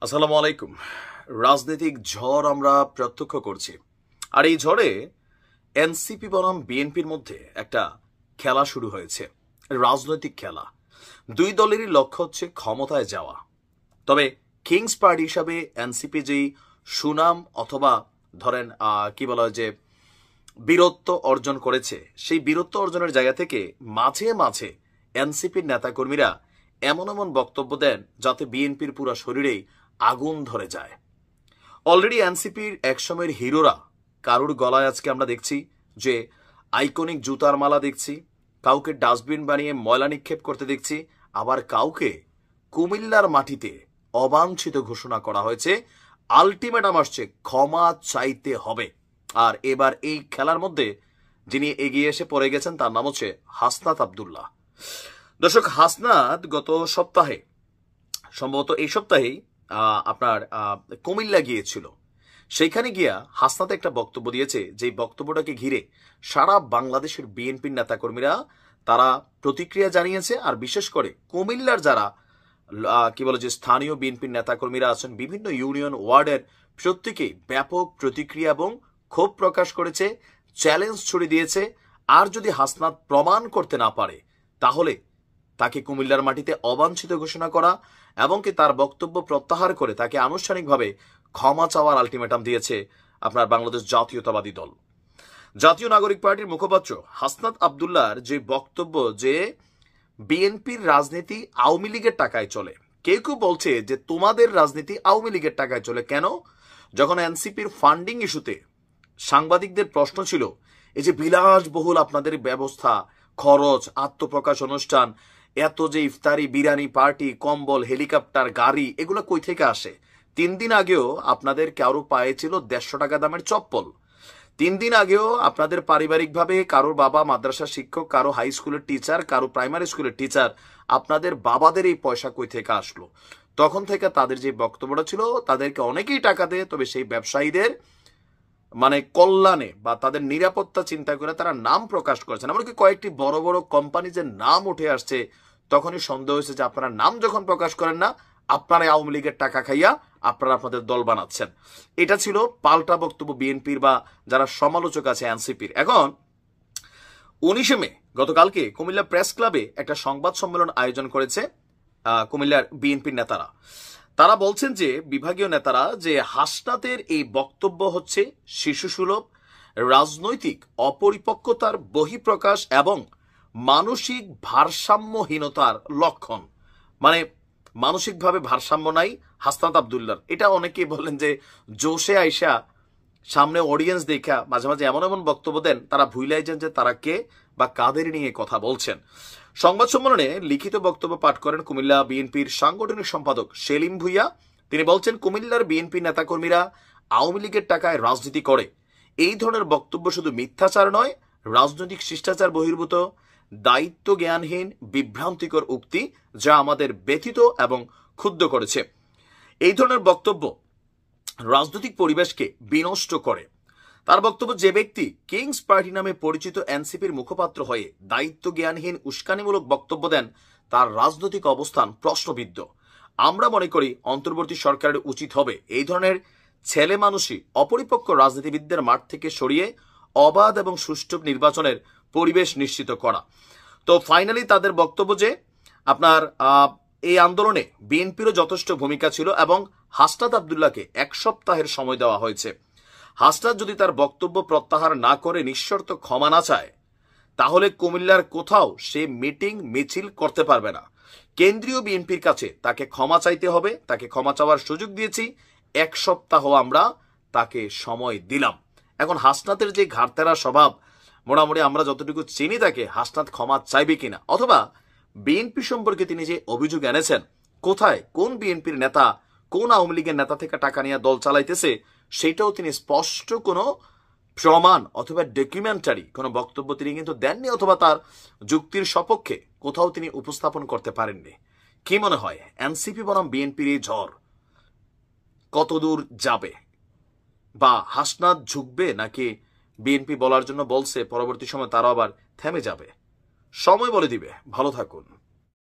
আসসালামু আলাইকুম। রাজনৈতিক ঝড় আমরা প্রত্যক্ষ করছি, আর এই ঝড়ে এনসিপি বনাম বিএনপির মধ্যে একটা খেলা শুরু হয়েছে, রাজনৈতিক খেলা। দুই দলেরই লক্ষ্য হচ্ছে ক্ষমতায় যাওয়া। তবে কিংস পার্টি হিসাবে এনসিপি যেই সুনাম অথবা ধরেন কি বলা হয় যে বীরত্ব অর্জন করেছে, সেই বীরত্ব অর্জনের জায়গা থেকে মাঝে মাঝে এনসিপির নেতাকর্মীরা এমন এমন বক্তব্য দেন যাতে বিএনপির পুরো শরীরেই আগুন ধরে যায়। অলরেডি এনসিপির একসময়ের হিরোরা কারুর গলায় আজকে আমরা দেখছি যে আইকনিক জুতার মালা দেখছি, কাউকে ডাস্টবিন বানিয়ে ময়লা নিক্ষেপ করতে দেখছি, আবার কাউকে কুমিল্লার মাটিতে অবাঞ্ছিত ঘোষণা করা হয়েছে। আলটিমেটাম আসছে, ক্ষমা চাইতে হবে। আর এবার এই খেলার মধ্যে যিনি এগিয়ে এসে পড়ে গেছেন তার নাম হচ্ছে হাসনাত আব্দুল্লাহ। দর্শক, হাসনাত গত সপ্তাহে, সম্ভবত এই সপ্তাহেই আপনার কুমিল্লা গিয়েছিল। সেইখানে গিয়া হাসনাত একটা বক্তব্য দিয়েছে, যে বক্তব্যটাকে ঘিরে সারা বাংলাদেশের বিএনপির নেতাকর্মীরা তারা প্রতিক্রিয়া জানিয়েছে। আর বিশেষ করে কুমিল্লার যারা কি বলে যে স্থানীয় বিএনপির নেতাকর্মীরা আছেন বিভিন্ন ইউনিয়ন ওয়ার্ডের, প্রত্যেকেই ব্যাপক প্রতিক্রিয়া এবং ক্ষোভ প্রকাশ করেছে, চ্যালেঞ্জ ছড়িয়ে দিয়েছে। আর যদি হাসনাত প্রমাণ করতে না পারে তাহলে তাকে কুমিল্লার মাটিতে অবাঞ্ছিত ঘোষণা করা এবং কি তার বক্তব্য প্রত্যাহার করে তাকে আনুষ্ঠানিকভাবে ক্ষমা চাওয়ার আলটিমেটাম দিয়েছে আপনার বাংলাদেশ জাতীয়তাবাদী দল। জাতীয় নাগরিক পার্টির মুখপাত্র হাসনাত আব্দুল্লাহর যে বক্তব্য যে বিএনপির রাজনীতি আওয়ামী লীগের টাকায় চলে, কেউ কেউ বলছে যে তোমাদের রাজনীতি আওয়ামী লীগের টাকায় চলে কেন? যখন এনসিপির ফান্ডিং ইস্যুতে সাংবাদিকদের প্রশ্ন ছিল, এই যে বিলাসবহুল আপনাদের ব্যবস্থা, খরচ, আত্মপ্রকাশ অনুষ্ঠান, এত যে ইফতারি, বিরিয়ানি পার্টি, কম্বল, হেলিকপ্টার, গাড়ি, এগুলো কই থেকে আসে? 3 দিন আগেও আপনাদের কারো পায়ে ছিল 150 টাকা দামের চপ্পল। 3 দিন আগেও আপনাদের পারিবারিকভাবে কারোর বাবা মাদ্রাসা শিক্ষক, কারো হাই স্কুলের টিচার, কারো প্রাইমারি স্কুলের টিচার, আপনাদের বাবাদের এই পয়সা কই থেকে আসলো? তখন থেকে তাদের যে বক্তব্যটা ছিল, তাদেরকে অনেকেই টাকা দেয়, তবে সেই ব্যবসায়ীদের মানে কল্যাণে বা তাদের নিরাপত্তা চিন্তা করে তারা নাম প্রকাশ করেছেন। এমনকি কয়েকটি বড় বড় কোম্পানিজের নাম উঠে আসছে, তখনই সন্দেহ হয়েছে যে আপনারা নাম যখন প্রকাশ করেন না, আপনারা আওয়ামী লীগের টাকা খাইয়া আপনারা আপনাদের দল বানাচ্ছেন। এটা ছিল পাল্টা বক্তব্য বিএনপির বা যারা সমালোচক আছে এনসিপির। এখন 19 মে গতকালকে কুমিল্লা প্রেস ক্লাবে একটা সংবাদ সম্মেলন আয়োজন করেছে কুমিল্লার বিএনপির নেতারা। তারা বলছেন যে বিভাগীয় নেতারা যে হাসনাতের এই বক্তব্য হচ্ছে শিশুসুলভ, রাজনৈতিক অপরিপক্কতার বহিঃপ্রকাশ এবং মানসিক ভারসাম্যহীনতার লক্ষণ। মানে মানসিকভাবে ভারসাম্য নাই হাসনাত আব্দুল্লাহর। এটা অনেকেই বলেন যে জোশে আইসা সামনে অডিয়েন্স দেখা মাঝে মাঝে এমন এমন বক্তব্য দেন, তারা ভুলাই যান যে তারা কে বা কাদের নিয়ে কথা বলছেন। সংবাদ সম্মেলনে লিখিত বক্তব্য পাঠ করেন কুমিল্লা বিএনপির সাংগঠনিক সম্পাদক সেলিম ভুইয়া। তিনি বলছেন, কুমিল্লার বিএনপি নেতাকর্মীরা আওয়ামী লীগের টাকায় রাজনীতি করে। এই ধরনের বক্তব্য শুধু মিথ্যাচার নয়, রাজনৈতিক শিষ্টাচার বহির্ভূত, দায়িত্ব জ্ঞানহীন, বিভ্রান্তিকর উক্তি, যা আমাদের ব্যথিত এবং ক্ষুব্ধ করেছে। এই ধরনের বক্তব্য রাজনৈতিক পরিবেশকে বিনষ্ট করে। তার বক্তব্য, যে ব্যক্তি কিংস পার্টি নামে পরিচিত এনসিপির মুখপাত্র হয়ে দায়িত্ব জ্ঞানহীন উস্কানিমূলক বক্তব্য দেন, তার রাজনৈতিক অবস্থান প্রশ্নবিদ্ধ। আমরা মনে করি অন্তর্বর্তী সরকারের উচিত হবে এই ধরনের ছেলে মানুষই অপরিপক্ক রাজনীতিবিদদের মাঠ থেকে সরিয়ে অবাধ এবং সুষ্ঠু নির্বাচনের পরিবেশ নিশ্চিত করা। তো ফাইনালি তাদের বক্তব্য যে আপনার এই আন্দোলনে বিএনপিরও যথেষ্ট ভূমিকা ছিল এবং হাসনাত আব্দুল্লাহকে 1 সপ্তাহের সময় দেওয়া হয়েছে। হাসনাত যদি তার বক্তব্য প্রত্যাহার না করে নিঃশর্ত ক্ষমা না চায়, তাহলে কুমিল্লার কোথাও সে মিটিং মিছিল করতে পারবে না। কেন্দ্রীয় বিএনপির কাছে তাকে ক্ষমা চাইতে হবে। তাকে ক্ষমা চাওয়ার সুযোগ দিয়েছি, 1 সপ্তাহ আমরা তাকে সময় দিলাম। এখন হাসনাতের যে ঘাড়তেরা স্বভাব, মোটামুটি আমরা যতটুকু চিনি তাকে, হাসনাত ক্ষমা চাইবে কিনা, অথবা বিএনপি সম্পর্কে তিনি যে অভিযোগ এনেছেন, কোথায় কোন বিএনপির নেতা কোন আওয়ামী লীগের নেতা থেকে টাকা নিয়ে দল চালাইতেছে, সেটাও তিনি স্পষ্ট কোনো প্রমাণ অথবা ডকুমেন্টারি কোনো বক্তব্য তিনি কিন্তু দেননি, অথবা তার যুক্তির সপক্ষে কোথাও তিনি উপস্থাপন করতে পারেননি। কি মনে হয় এনসিপি বনাম বিএনপির এই ঝড় কতদূর যাবে? বা হাসনাত ঝুঁকবে, নাকি বিএনপি বলার জন্য বলছে পরবর্তী সময় তারা আবার থেমে যাবে? সময় বলে দিবে। ভালো থাকুন।